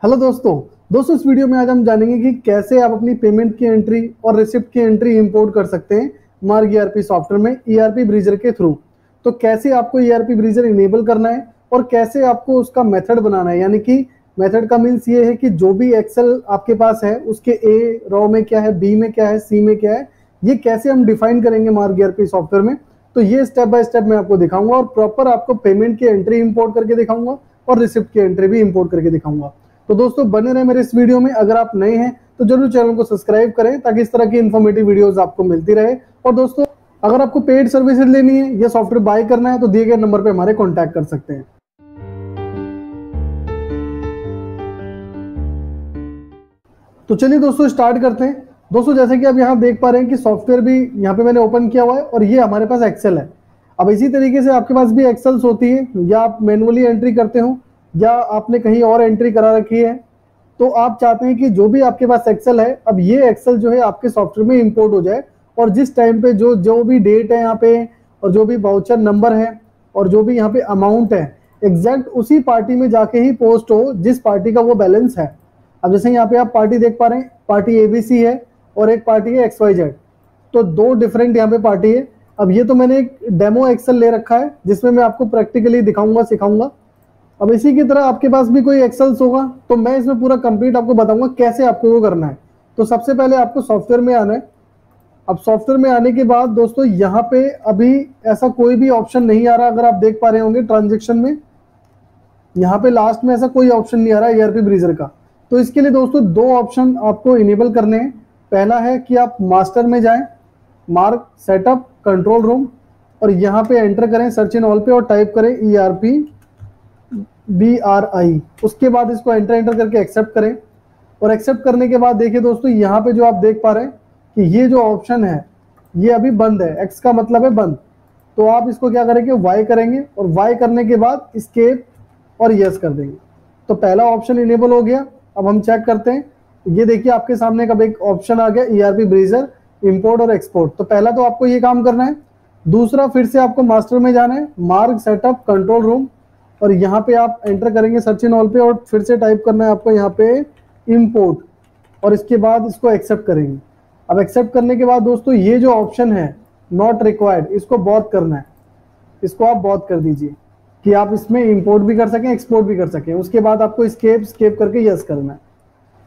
Hello दोस्तों इस video में आज हम जानेंगे कि कैसे आप अपनी पेमेंट की एंट्री और रिसिप्ट की एंट्री इंपोर्ट कर सकते हैं मार्ग ईआरपी सॉफ्टवेयर में ईआरपी ब्रीजर के थ्रू। तो कैसे आपको ईआरपी ब्रीजर इनेबल करना है और कैसे आपको उसका मेथड बनाना है, यानी कि मेथड का मीन्स ये है कि जो भी एक्सेल आपके पास है उसके ए रो में क्या है, बी में क्या है, सी में क्या है, ये कैसे हम डिफाइन करेंगे मार्ग ईआरपी सॉफ्टवेयर में। तो ये स्टेप बाय स्टेप मैं आपको दिखाऊंगा और प्रॉपर आपको पेमेंट की एंट्री इंपोर्ट करके दिखाऊंगा और रिसिप्ट की एंट्री भी इंपोर्ट करके दिखाऊंगा। तो दोस्तों बने रहे मेरे इस वीडियो में। अगर आप नए हैं तो जरूर चैनल को सब्सक्राइब करें ताकि इस तरह की इन्फॉर्मेटिव वीडियोस आपको मिलती रहे। और दोस्तों अगर आपको पेड सर्विसेज लेनी है या सॉफ्टवेयर बाय करना है तो दिए गए नंबर पे हमारे कॉन्टैक्ट कर सकते हैं। तो चलिए दोस्तों स्टार्ट करते हैं। दोस्तों जैसे कि आप यहाँ देख पा रहे हैं कि सॉफ्टवेयर भी यहाँ पे मैंने ओपन किया हुआ है और ये हमारे पास एक्सेल है। अब इसी तरीके से आपके पास भी एक्सेल्स होती है, या आप मैनुअली एंट्री करते हो या आपने कहीं और एंट्री करा रखी है। तो आप चाहते हैं कि जो भी आपके पास एक्सेल है, अब ये एक्सेल जो है आपके सॉफ्टवेयर में इंपोर्ट हो जाए और जिस टाइम पे जो भी डेट है यहाँ पे और जो भी वाउचर नंबर है और जो भी यहाँ पे अमाउंट है एग्जैक्ट उसी पार्टी में जाके ही पोस्ट हो जिस पार्टी का वो बैलेंस है। अब जैसे यहाँ पे आप पार्टी देख पा रहे हैं, पार्टी एबीसी है और एक पार्टी है XYZ। तो दो डिफरेंट यहाँ पे पार्टी है। अब ये तो मैंने एक डेमो एक्सेल ले रखा है जिसमें मैं आपको प्रैक्टिकली दिखाऊंगा, सिखाऊंगा। अब इसी की तरह आपके पास भी कोई एक्सेल्स होगा तो मैं इसमें पूरा कंप्लीट आपको बताऊंगा कैसे आपको वो करना है। तो सबसे पहले आपको सॉफ्टवेयर में आना है। अब सॉफ्टवेयर में आने के बाद दोस्तों यहाँ पे अभी ऐसा कोई भी ऑप्शन नहीं आ रहा। अगर आप देख पा रहे होंगे ट्रांजेक्शन में यहाँ पे लास्ट में ऐसा कोई ऑप्शन नहीं आ रहा ईआरपी ब्रीजर का। तो इसके लिए दोस्तों दो ऑप्शन आपको इनेबल करने हैं। पहला है कि आप मास्टर में जाएं, मार्क सेटअप कंट्रोल रूम, और यहाँ पे एंटर करें सर्च इन ऑल पे और टाइप करें ERP BRI। उसके बाद इसको एंटर करके एक्सेप्ट करें। और एक्सेप्ट करने के बाद देखिए दोस्तों यहाँ पे जो आप देख पा रहे हैं कि ये जो ऑप्शन है ये अभी बंद है। X का मतलब है बंद। तो आप इसको क्या करेंगे, Y करेंगे और Y करने के बाद एस्केप और यस कर देंगे। तो पहला ऑप्शन इनेबल हो गया। अब हम चेक करते हैं। ये देखिए आपके सामने कब एक ऑप्शन आ गया ERP ब्रीजर इंपोर्ट और एक्सपोर्ट। तो पहला तो आपको ये काम करना है। दूसरा फिर से आपको मास्टर में जाना है, मार्क सेटअप कंट्रोल रूम, और यहाँ पे आप एंटर करेंगे सर्च इन ऑल पे और फिर से टाइप करना है आपको यहाँ पे इंपोर्ट, और इसके बाद इसको एक्सेप्ट करेंगे। अब एक्सेप्ट करने के बाद दोस्तों ये जो ऑप्शन है नॉट रिक्वायर्ड, इसको बहुत करना है। इसको आप बहुत कर दीजिए कि आप इसमें इंपोर्ट भी कर सकें, एक्सपोर्ट भी कर सकें। उसके बाद आपको स्केप करके यस करना है।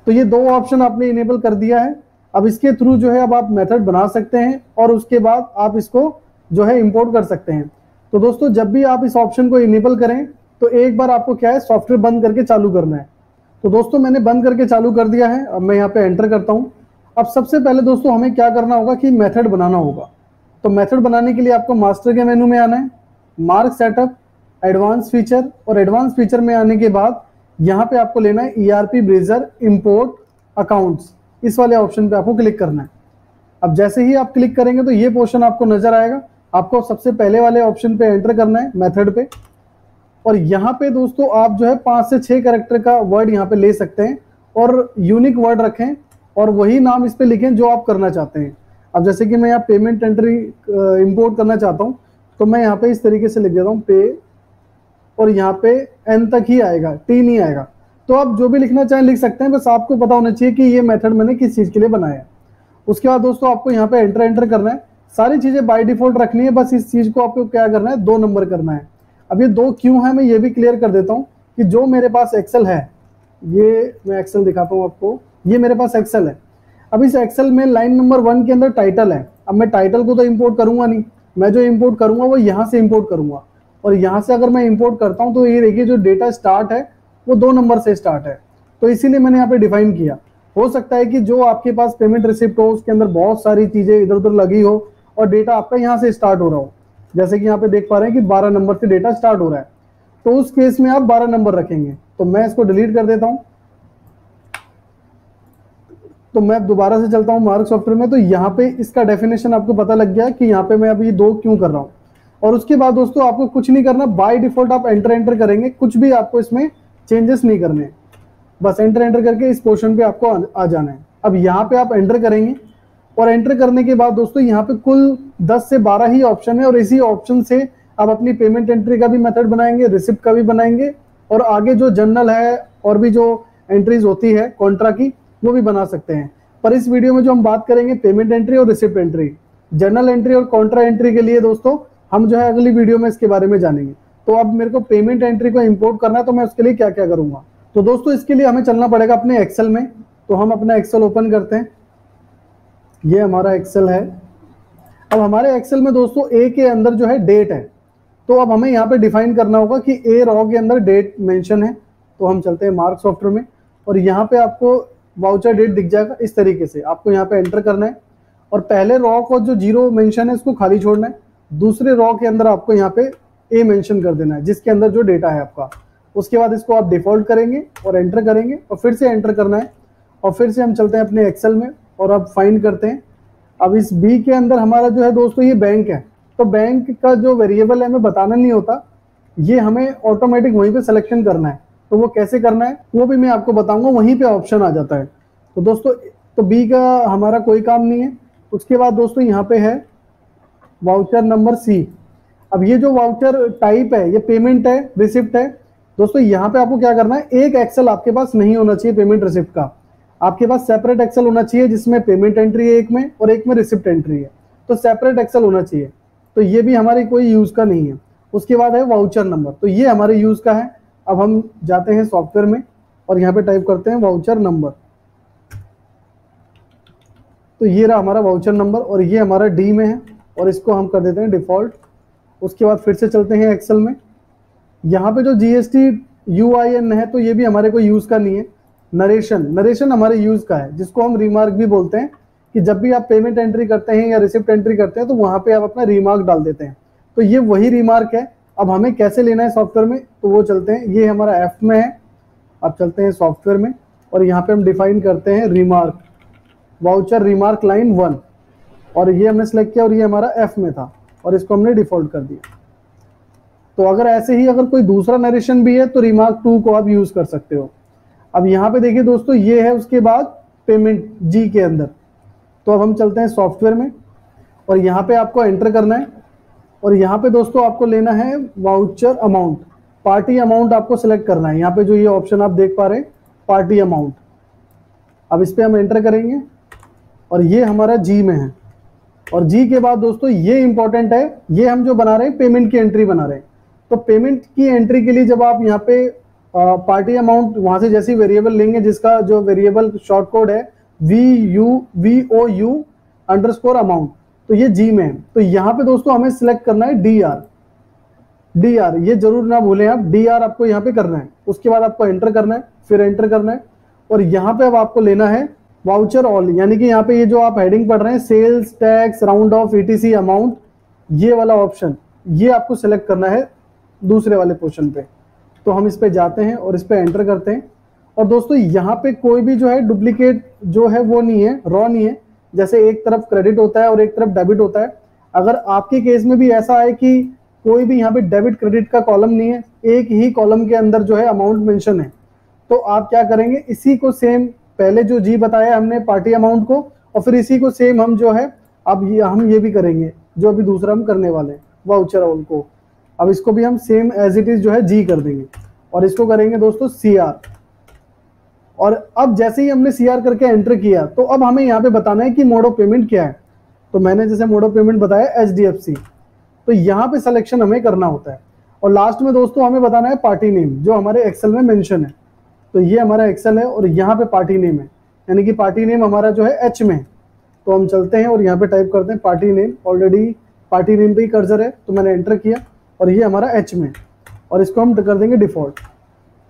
तो ये दो ऑप्शन आपने इनेबल कर दिया है। अब इसके थ्रू जो है अब आप मेथड बना सकते हैं और उसके बाद आप इसको जो है इंपोर्ट कर सकते हैं। तो दोस्तों जब भी आप इस ऑप्शन को इनेबल करें तो एक बार आपको क्या है, सॉफ्टवेयर बंद करके चालू करना है। तो दोस्तों मैंने बंद करके चालू कर दिया है। अब मैं यहाँ पे एंटर करता हूँ। अब सबसे पहले दोस्तों हमें क्या करना होगा कि मेथड बनाना होगा। तो मेथड बनाने के लिए आपको मास्टर के मेनू में आना है, मार्क सेटअप, एडवांस फीचर, और एडवांस फीचर में आने के बाद यहाँ पे आपको लेना है ERP ब्रीजर इंपोर्ट अकाउंट्स। इस वाले ऑप्शन पे आपको क्लिक करना है। अब जैसे ही आप क्लिक करेंगे तो ये पोर्शन आपको नजर आएगा। आपको सबसे पहले वाले ऑप्शन पे एंटर करना है, मेथड पे, और यहाँ पे दोस्तों आप जो है 5 से 6 कैरेक्टर का वर्ड यहाँ पे ले सकते हैं और यूनिक वर्ड रखें और वही नाम इस पे लिखें जो आप करना चाहते हैं। अब जैसे कि मैं यहाँ पेमेंट एंट्री इंपोर्ट करना चाहता हूँ तो मैं यहाँ पे इस तरीके से लिख देता हूँ पे, और यहाँ पे N तक ही आएगा, T नहीं आएगा। तो आप जो भी लिखना चाहें लिख सकते हैं, बस आपको पता होना चाहिए कि ये मेथड मैंने किस चीज़ के लिए बनाया है। उसके बाद दोस्तों आपको यहाँ पे एंटर करना है। सारी चीज़ें बाय डिफॉल्ट रखनी है, बस इस चीज़ को आपको क्या करना है, 2 नंबर करना है। अब ये 2 क्यों है मैं ये भी क्लियर कर देता हूँ कि जो मेरे पास एक्सेल है, ये मैं एक्सेल दिखाता हूँ आपको, ये मेरे पास एक्सेल है। अब इस एक्सेल में लाइन नंबर 1 के अंदर टाइटल है। अब मैं टाइटल को तो इम्पोर्ट करूंगा नहीं, मैं जो इम्पोर्ट करूंगा वो यहाँ से इम्पोर्ट करूंगा, और यहाँ से अगर मैं इंपोर्ट करता हूँ तो ये देखिए जो डेटा स्टार्ट है वो 2 नंबर से स्टार्ट है। तो इसीलिए मैंने यहाँ पे डिफाइन किया। हो सकता है कि जो आपके पास पेमेंट रिसिप्ट हो उसके अंदर बहुत सारी चीजें इधर उधर लगी हो और डेटा आपका यहाँ से स्टार्ट हो रहा हो। जैसे कि यहाँ पे देख पा रहे हैं कि 12 नंबर से डेटा स्टार्ट हो रहा है, तो उस केस में आप 12 नंबर रखेंगे। तो मैं इसको डिलीट कर देता हूँ। तो मैं दोबारा से चलता हूँ मार्क सॉफ्टवेयर में। तो यहाँ पे इसका डेफिनेशन आपको पता लग गया कि यहाँ पे मैं अभी 2 क्यों कर रहा हूँ। और उसके बाद दोस्तों आपको कुछ नहीं करना, बाय डिफॉल्ट आप एंटर करेंगे, कुछ भी आपको इसमें चेंजेस नहीं करने, बस एंटर करके इस पोर्शन पे आपको आ जाना है। अब यहाँ पे आप एंटर करेंगे और एंटर करने के बाद दोस्तों यहाँ पे कुल 10 से 12 ही ऑप्शन है, और इसी ऑप्शन से आप अपनी पेमेंट एंट्री का भी मेथड बनाएंगे, रिसिप्ट का भी बनाएंगे, और आगे जो जर्नल है और भी जो एंट्रीज होती है कॉन्ट्रा की, वो भी बना सकते हैं। पर इस वीडियो में जो हम बात करेंगे पेमेंट एंट्री और रिसिप्ट एंट्री, जर्नल एंट्री और कॉन्ट्रा एंट्री के लिए दोस्तों हम जो है अगली वीडियो में इसके बारे में जानेंगे। तो अब मेरे को पेमेंट एंट्री को इंपोर्ट करना है, तो मैं उसके लिए क्या क्या करूंगा। तो दोस्तों इसके लिए हमें चलना पड़ेगा अपने एक्सेल में। तो हम अपना एक्सेल ओपन करते हैं, ये हमारा एक्सेल है। अब हमारे एक्सेल में दोस्तों ए के अंदर जो है डेट है, तो अब हमें यहाँ पे डिफाइन करना होगा कि ए रॉ के अंदर डेट मेंशन है। तो हम चलते हैं मार्क सॉफ्टवेयर में, और यहाँ पे आपको वाउचर डेट दिख जाएगा। इस तरीके से आपको यहाँ पे एंटर करना है, और पहले रॉ को जो 0 मेंशन है इसको खाली छोड़ना है। दूसरे रॉ के अंदर आपको यहाँ पे ए मेंशन कर देना है, जिसके अंदर जो डेटा है आपका। उसके बाद इसको आप डिफॉल्ट करेंगे और एंटर करेंगे, और फिर से एंटर करना है, और फिर से हम चलते हैं अपने एक्सेल में और अब फाइंड करते हैं। अब इस बी के अंदर हमारा जो है दोस्तों ये बैंक है, तो बैंक का जो वेरिएबल है हमें बताना नहीं होता, ये हमें ऑटोमेटिक वहीं पे सिलेक्शन करना है। तो वो कैसे करना है वो भी मैं आपको बताऊंगा, वहीं पे ऑप्शन आ जाता है। तो दोस्तों तो बी का हमारा कोई काम नहीं है। उसके बाद दोस्तों यहाँ पे है वाउचर नंबर सी। अब ये जो वाउचर टाइप है ये पेमेंट है, रिसिप्ट है। दोस्तों यहाँ पे आपको क्या करना है, एक एक्सेल आपके पास नहीं होना चाहिए पेमेंट रिसिप्ट का, आपके पास सेपरेट एक्सेल होना चाहिए जिसमें पेमेंट एंट्री है एक में और एक में रिसिप्ट एंट्री है। तो सेपरेट एक्सेल होना चाहिए, तो ये भी हमारी कोई यूज का नहीं है। उसके बाद है वाउचर नंबर, तो ये हमारे यूज का है। अब हम जाते हैं सॉफ्टवेयर में और यहाँ पे टाइप करते हैं वाउचर नंबर। तो ये रहा हमारा वाउचर नंबर, और ये हमारा डी में है, और इसको हम कर देते हैं डिफॉल्ट। उसके बाद फिर से चलते हैं एक्सेल में। यहाँ पे जो जीएसटी यूआईएन है तो ये भी हमारे कोई यूज का नहीं है। नरेशन हमारे यूज का है, जिसको हम रिमार्क भी बोलते हैं, कि जब भी आप पेमेंट एंट्री करते हैं या रिसिप्ट एंट्री करते हैं तो वहां पे आप अपना रिमार्क डाल देते हैं। तो ये वही रिमार्क है। अब हमें कैसे लेना है सॉफ्टवेयर में, तो वो चलते हैं, ये हमारा एफ में है। अब चलते हैं सॉफ्टवेयर में, और यहाँ पे हम डिफाइन करते हैं रिमार्क, वाउचर रिमार्क लाइन 1, और ये हमने सेलेक्ट किया और ये हमारा एफ में था, और इसको हमने डिफॉल्ट कर दिया। तो अगर ऐसे ही अगर कोई दूसरा नरेशन भी है तो रिमार्क 2 को आप यूज कर सकते हो। अब यहाँ पे देखिए दोस्तों ये है उसके बाद पेमेंट जी के अंदर। तो अब हम चलते हैं सॉफ्टवेयर में, और यहाँ पे आपको एंटर करना है, और यहाँ पे दोस्तों आपको लेना है वाउचर अमाउंट, पार्टी अमाउंट आपको सिलेक्ट करना है। यहाँ पे जो ये ऑप्शन आप देख पा रहे हैं पार्टी अमाउंट, अब इस पे हम एंटर करेंगे, और ये हमारा जी में है। और जी के बाद दोस्तों ये इंपॉर्टेंट है, ये हम जो बना रहे हैं पेमेंट की एंट्री बना रहे हैं। तो पेमेंट की एंट्री के लिए जब आप यहाँ पे पार्टी अमाउंट वहां से जैसी वेरिएबल लेंगे, जिसका जो वेरिएबल शॉर्ट कोड है VOU अंडरस्कोर अमाउंट, तो ये जी में है। तो यहाँ पे दोस्तों हमें सिलेक्ट करना है DR, ये जरूर ना भूलें आप, DR आपको यहाँ पे करना है। उसके बाद आपको एंटर करना है, फिर एंटर करना है, और यहाँ पे अब आपको लेना है वाउचर ऑल, यानी कि यहाँ पे ये जो आप हेडिंग पढ़ रहे हैं sales tax round off ETC amount, ये वाला ऑप्शन ये आपको सिलेक्ट करना है दूसरे वाले पोर्शन पे। तो हम इस पे जाते हैं और इस पे एंटर करते हैं। और दोस्तों यहाँ पे कोई भी जो है डुप्लीकेट जो है वो नहीं है, रॉ नहीं है। जैसे एक तरफ क्रेडिट होता है और एक तरफ डेबिट होता है, अगर आपके केस में भी ऐसा है कि कोई भी यहाँ पे डेबिट क्रेडिट का कॉलम नहीं है, एक ही कॉलम के अंदर जो है अमाउंट मेंशन है, तो आप क्या करेंगे, इसी को सेम पहले जो जी बताया हमने पार्टी अमाउंट को, और फिर इसी को सेम हम जो है अब हम ये भी करेंगे जो अभी दूसरा हम करने वाले हैं वाउचर ऑल को। अब इसको भी हम सेम एज इट इज जो है जी कर देंगे, और इसको करेंगे दोस्तों CR। और अब जैसे ही हमने CR करके एंटर किया, तो अब हमें यहाँ पे बताना है कि मोड ऑफ पेमेंट क्या है। तो मैंने जैसे मोड ऑफ पेमेंट बताया HDFC, तो यहाँ पे सिलेक्शन हमें करना होता है। और लास्ट में दोस्तों हमें बताना है पार्टी नेम, जो हमारे एक्सेल में मेंशन है। तो ये हमारा एक्सेल है और यहाँ पे पार्टी नेम है, यानी कि पार्टी नेम हमारा जो है H में। तो हम चलते हैं और यहाँ पे टाइप करते हैं party name, already party name पे ही कर्सर है, तो मैंने एंटर किया, और ये हमारा H में, और इसको हम कर देंगे डिफॉल्ट।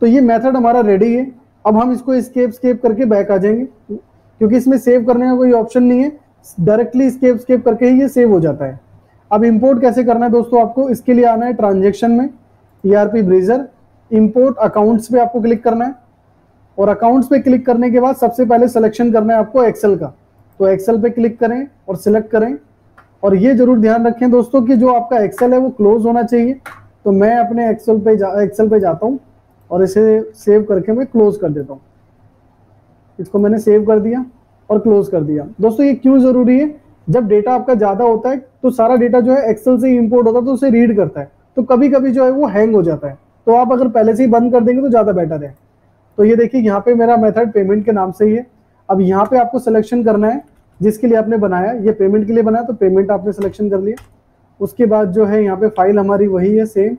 तो ये मेथड हमारा रेडी है। अब हम इसको स्केप करके बैक आ जाएंगे, क्योंकि इसमें सेव करने का कोई ऑप्शन नहीं है, डायरेक्टली स्केप करके ही ये सेव हो जाता है। अब इंपोर्ट कैसे करना है दोस्तों, आपको इसके लिए आना है ट्रांजेक्शन में, ERP ब्रेजर, इंपोर्ट अकाउंट्स पे आपको क्लिक करना है, और अकाउंट्स पे क्लिक करने के बाद सबसे पहले सिलेक्शन करना है आपको एक्सेल का। तो एक्सेल पे क्लिक करें और सिलेक्ट करें, और ये जरूर ध्यान रखें दोस्तों कि जो आपका एक्सेल है वो क्लोज होना चाहिए। तो मैं अपने एक्सेल पे जाता हूँ और इसे सेव करके मैं क्लोज कर देता हूँ। इसको मैंने सेव कर दिया और क्लोज कर दिया। दोस्तों ये क्यों जरूरी है, जब डेटा आपका ज्यादा होता है तो सारा डेटा जो है एक्सेल से इंपोर्ट होता है, तो उसे रीड करता है, तो कभी कभी जो है वो हैंग हो जाता है। तो आप अगर पहले से ही बंद कर देंगे तो ज्यादा बेटर है। तो ये देखिए यहाँ पे मेरा मेथड पेमेंट के नाम से ही है। अब यहाँ पे आपको सिलेक्शन करना है जिसके लिए आपने बनाया, ये पेमेंट के लिए बनाया तो पेमेंट आपने सिलेक्शन कर लिया। उसके बाद जो है यहाँ पे फाइल हमारी वही है सेम,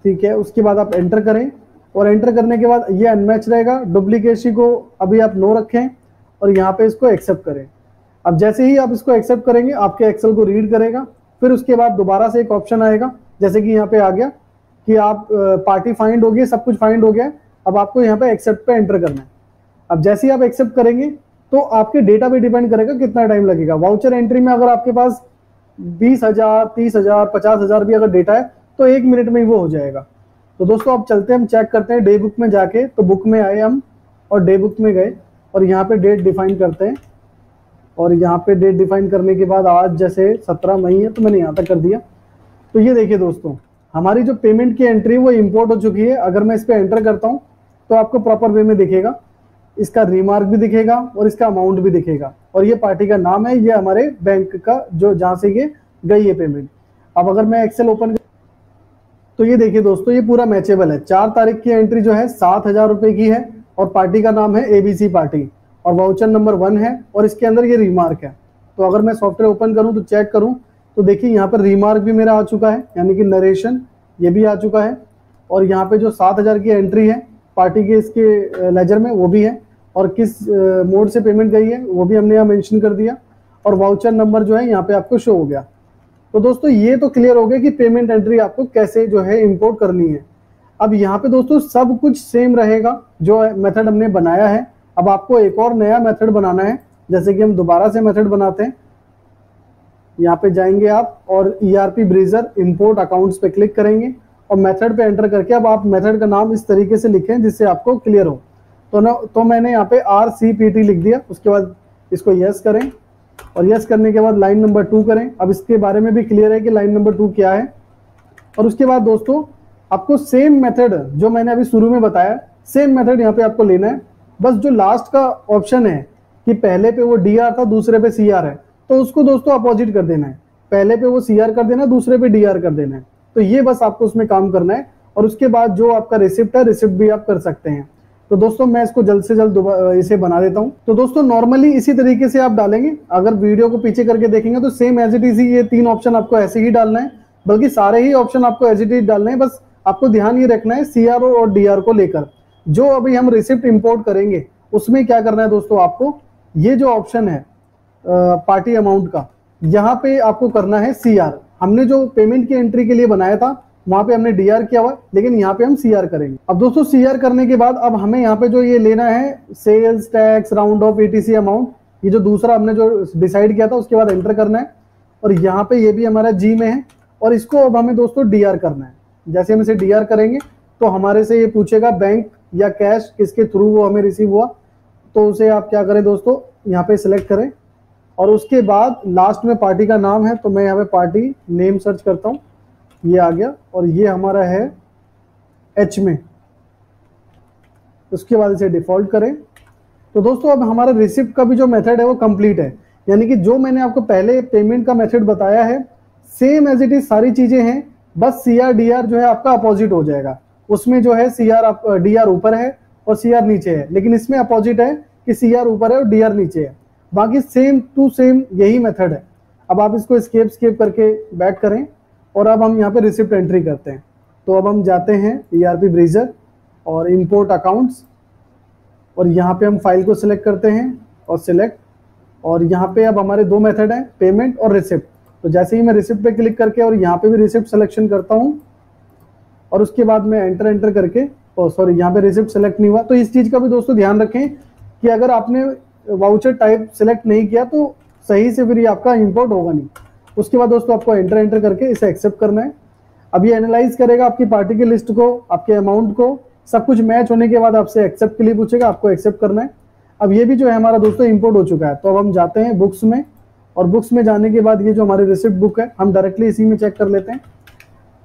ठीक है। उसके बाद आप एंटर करें और एंटर करने के बाद ये अनमैच रहेगा, डुप्लीकेसी को अभी आप नो रखें और यहाँ पे इसको एक्सेप्ट करें। अब जैसे ही आप इसको एक्सेप्ट करेंगे आपके एक्सेल को रीड करेगा, फिर उसके बाद दोबारा से एक ऑप्शन आएगा, जैसे कि यहाँ पे आ गया कि आप पार्टी फाइंड हो गई, सब कुछ फाइंड हो गया। अब आपको यहाँ पे एक्सेप्ट पे एंटर करना है। अब जैसे ही आप एक्सेप्ट करेंगे तो आपके डेटा पे डिपेंड करेगा कितना टाइम लगेगा। वाउचर एंट्री में अगर आपके पास 20,000, 30,000, 50,000 भी अगर डेटा है तो 1 मिनट में ही वो हो जाएगा। तो दोस्तों अब चलते हैं, हम चेक करते हैं डे बुक में जाके। तो बुक में आए हम और डे बुक में गए और यहाँ पे डेट डिफाइन करते हैं और यहाँ पे डेट डिफाइन करने के बाद आज जैसे 17 मई है तो मैंने यहाँ तक कर दिया। तो ये देखिए दोस्तों हमारी जो पेमेंट की एंट्री वो इंपोर्ट हो चुकी है। अगर मैं इस पर एंटर करता हूँ तो आपको प्रॉपर वे में दिखेगा, इसका रिमार्क भी दिखेगा और इसका अमाउंट भी दिखेगा और ये पार्टी का नाम है, ये हमारे बैंक का जो जहाँ से ये गई है पेमेंट। अब अगर मैं एक्सेल ओपन तो ये देखिए दोस्तों ये पूरा मैचेबल है। 4 तारीख की एंट्री जो है 7,000 रुपए की है और पार्टी का नाम है ABC पार्टी और वाउचर नंबर 1 है और इसके अंदर ये रिमार्क है। तो अगर मैं सॉफ्टवेयर ओपन करूं तो चेक करूं तो देखिए यहाँ पर रिमार्क भी मेरा आ चुका है, यानी कि नरेशन ये भी आ चुका है और यहाँ पे जो 7,000 की एंट्री है पार्टी के इसके लेजर में वो भी है और किस मोड से पेमेंट गई है वो भी हमने यहाँ मेंशन कर दिया और वाउचर नंबर जो है यहाँ पे आपको शो हो गया। तो दोस्तों ये तो क्लियर हो गया कि पेमेंट एंट्री आपको कैसे जो है इंपोर्ट करनी है। अब यहाँ पे दोस्तों सब कुछ सेम रहेगा जो मेथड हमने बनाया है। अब आपको एक और नया मेथड बनाना है, जैसे कि हम दोबारा से मेथड बनाते हैं। यहाँ पे जाएंगे आप और ERP ब्रीजर इंपोर्ट अकाउंट्स पे क्लिक करेंगे और मेथड पे एंटर करके अब आप मेथड का नाम इस तरीके से लिखें जिससे आपको क्लियर हो। तो मैंने यहाँ पे RCPT लिख दिया। उसके बाद इसको यस करें और यस करने के बाद लाइन नंबर 2 करें। अब इसके बारे में भी क्लियर है कि लाइन नंबर 2 क्या है। और उसके बाद दोस्तों आपको सेम मेथड जो मैंने अभी शुरू में बताया, सेम मेथड यहाँ पे आपको लेना है। बस जो लास्ट का ऑप्शन है कि पहले पे वो DR था दूसरे पे CR है, तो उसको दोस्तों अपोजिट कर देना है। पहले पे वो CR कर देना, दूसरे पे DR कर देना है। तो ये बस आपको उसमें काम करना है और उसके बाद जो आपका रिसिप्ट है, रिसिप्ट भी आप कर सकते हैं। तो दोस्तों मैं इसको जल्द से जल्द इसे बना देता हूं। तो दोस्तों नॉर्मली इसी तरीके से आप डालेंगे, अगर वीडियो को पीछे करके देखेंगे तो सेम एज इट इज ही ये 3 ऑप्शन आपको ऐसे ही डालना है, बल्कि सारे ही ऑप्शन आपको एज इट इज डालने हैं। बस आपको ध्यान ये रखना है CRO और DR को लेकर। जो अभी हम रिसिप्ट इंपोर्ट करेंगे उसमें क्या करना है दोस्तों, आपको ये जो ऑप्शन है पार्टी अमाउंट का, यहाँ पे आपको करना है CR। हमने जो पेमेंट की एंट्री के लिए बनाया था वहां पे हमने DR किया हुआ, लेकिन यहाँ पे हम CR करेंगे। अब दोस्तों CR करने के बाद अब हमें यहाँ पे जो ये लेना है sales tax round off ETC amount, ये जो दूसरा हमने जो डिसाइड किया था उसके बाद एंटर करना है और यहाँ पे ये भी हमारा G में है और इसको अब हमें दोस्तों DR करना है। जैसे हम इसे DR करेंगे तो हमारे से ये पूछेगा बैंक या कैश किसके थ्रू वो हमें रिसीव हुआ, तो उसे आप क्या करें दोस्तों यहाँ पे सिलेक्ट करें और उसके बाद लास्ट में पार्टी का नाम है तो मैं यहाँ पे पार्टी नेम सर्च करता हूँ, ये आ गया और ये हमारा है H में। उसके बाद इसे डिफॉल्ट करें। तो दोस्तों अब हमारा रिसिप्ट का भी जो मेथड है वो कंप्लीट है, यानी कि जो मैंने आपको पहले पेमेंट का मेथड बताया है सेम एज इट इज सारी चीजें हैं, बस CR DR जो है आपका अपोजिट हो जाएगा। उसमें जो है DR ऊपर है और CR नीचे है, लेकिन इसमें अपोजिट है कि CR ऊपर है और DR नीचे है। बाकी सेम टू सेम यही मेथड है। अब आप इसको स्केप करके बैक करें और अब हम यहाँ पे रिसिप्ट एंट्री करते हैं। तो अब हम जाते हैं ERP ब्रीजर और इंपोर्ट अकाउंट्स और यहाँ पे हम फाइल को सिलेक्ट करते हैं और सिलेक्ट, और यहाँ पे अब हमारे 2 मेथड हैं, पेमेंट और रिसिप्ट। तो जैसे ही मैं रिसिप्ट पे क्लिक करके और यहाँ पे भी रिसिप्ट सिलेक्शन करता हूँ और उसके बाद मैं एंटर करके यहाँ पे रिसिप्ट सेलेक्ट नहीं हुआ। तो इस चीज का भी दोस्तों ध्यान रखें कि अगर आपने वाउचर टाइप सेलेक्ट नहीं किया तो सही से फिर ये आपका इंपोर्ट होगा नहीं। उसके बाद दोस्तों आपको एंटर करके इसे एक्सेप्ट करना है। अब ये एनालाइज करेगा आपकी पार्टी की लिस्ट को, आपके अमाउंट को, सब कुछ मैच होने के बाद आपसे एक्सेप्ट के लिए पूछेगा, आपको एक्सेप्ट करना है। अब ये भी जो है हमारा दोस्तों इंपोर्ट हो चुका है। तो अब हम जाते हैं बुक्स में और बुक्स में जाने के बाद ये जो हमारी रिसिप्ट बुक है हम डायरेक्टली इसी में चेक कर लेते हैं।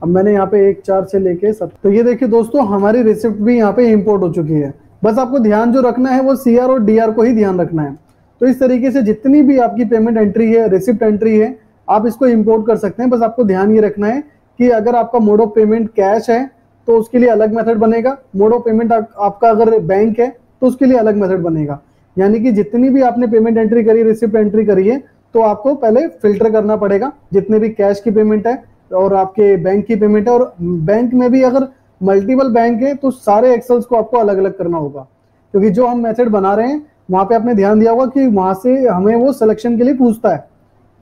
अब मैंने यहाँ पे 1-4 से लेके सब, तो ये देखिए दोस्तों हमारी रिसिप्ट भी यहाँ पे इंपोर्ट हो चुकी है। बस आपको ध्यान जो रखना है वो CR और DR को ही ध्यान रखना है। तो इस तरीके से जितनी भी आपकी पेमेंट एंट्री है, रिसिप्ट एंट्री है, आप इसको इंपोर्ट कर सकते हैं। बस आपको ध्यान ये रखना है कि अगर आपका मोड ऑफ पेमेंट कैश है तो उसके लिए अलग मेथड बनेगा। मोड ऑफ पेमेंट आपका अगर बैंक है तो उसके लिए अलग मेथड बनेगा। यानी कि जितनी भी आपने पेमेंट एंट्री करी, रिसिप्ट एंट्री करी है, तो आपको पहले फिल्टर करना पड़ेगा। जितने भी कैश की पेमेंट है और आपके बैंक की पेमेंट है, और बैंक में भी अगर मल्टीपल बैंक है तो सारे एक्सेल्स को आपको अलग अलग करना होगा। क्योंकि जो हम मेथड बना रहे हैं वहां पे आपने ध्यान दिया होगा कि वहां से हमें वो सिलेक्शन के लिए पूछता है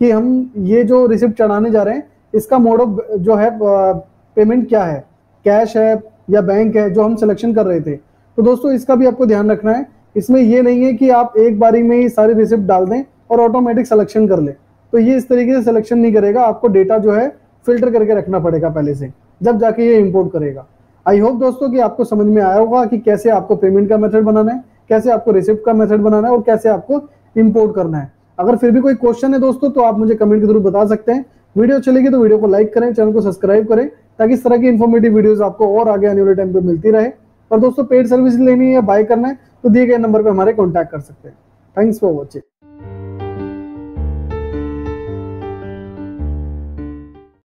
कि हम ये जो रिसिप्ट चढ़ाने जा रहे हैं इसका मोड ऑफ जो है पेमेंट क्या है, कैश है या बैंक है, जो हम सिलेक्शन कर रहे थे। तो दोस्तों इसका भी आपको ध्यान रखना है। इसमें ये नहीं है कि आप एक बारी में ही सारी रिसिप्ट डाल दें और ऑटोमेटिक सिलेक्शन कर ले, तो ये इस तरीके से सिलेक्शन नहीं करेगा। आपको डेटा जो है फिल्टर करके रखना पड़ेगा पहले से, जब जाके ये इंपोर्ट करेगा। आई होप दोस्तों कि आपको समझ में आया होगा कि कैसे आपको पेमेंट का मेथड बनाना है, कैसे आपको रिसिप्ट का मेथड बनाना है और कैसे आपको इंपोर्ट करना है। अगर फिर भी कोई क्वेश्चन है दोस्तों तो आप मुझे कमेंट के थ्रू बता सकते हैं। वीडियो अच्छी लगी तो वीडियो को लाइक करें, चैनल को सब्सक्राइब करें, ताकि इस तरह की इन्फॉर्मेटिव वीडियोस आपको और आगे आने वाले टाइम पे मिलती रहे। और दोस्तों पेड सर्विस लेनी है या बाय करना है तो दिए गए नंबर पे हमारे कॉन्टैक्ट कर सकते हैं। Thanks for watching.